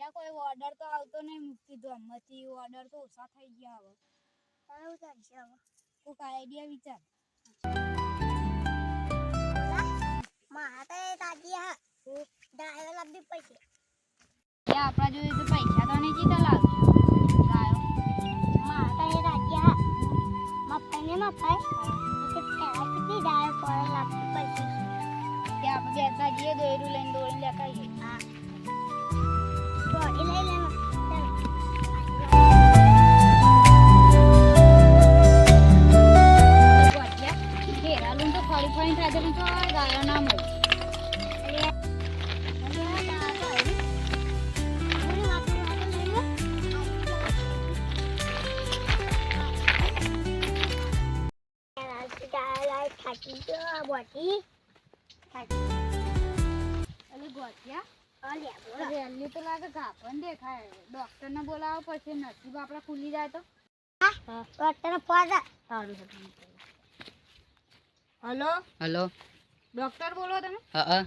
ગોઠિયા કોઈ ઓર્ડર તો આવતો નહીં મૂકી દો અમથી ઓર્ડર તો ઓછા થઈ ગયા હવે કયું ચાલશે હવે કોઈક આઈડિયા વિચાર મારા તો તાજી હા ડાયો લાવી પૈસે આપણા જોઈએ તો પૈસા તો નહીં જીતા લાવજો ડાયો મારા તો તાજી હા મફાઈ ને મફાઈ તો ખેલા કેટલી ડાયો પર લાવી પૈસે કે આપણે બેતા જઈએ દોયરું લઈને દોડી લેતા આવીએ હા દોડી લઈ લેનો ઘેરાલું તો ફરી ફરી થાય તો ગાયો ના મળે રેલી તો લાગે ઘાપણ દેખાય ડોક્ટર ને બોલાવો પછી નસીબ આપડા ખુલી જાય તો હેલો હેલો ડોક્ટર બોલો તમે હા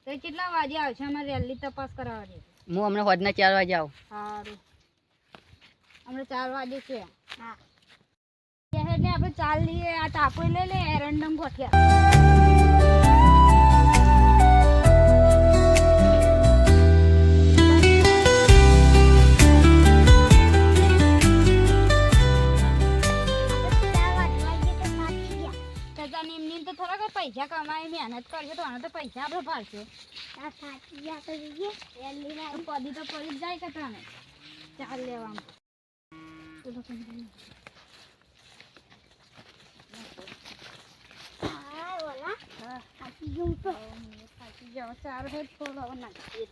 તો કેટલા વાગે આવશે અમારે રેલી તપાસ કરાવવાની હું હમણાં હોદના 4 વાગે આવું સારું હમણાં 4 વાગે છે હા એટલે આપણે ચાલ લઈએ આ ટાપો લઈ લે એરંડમ ગોઠિયા પૈસા કમાઈ મહેનત કરશે તો આને તો પૈસા આપણે ફાળશે આ સાચી ગયા તો જઈએ રેલી ના પડી તો પડી જ જાય કે તને ચાલ લેવાનું હા ઓલા સાચી જઉં તો સાચી જાવ ચાર હોય થોડો નાખીએ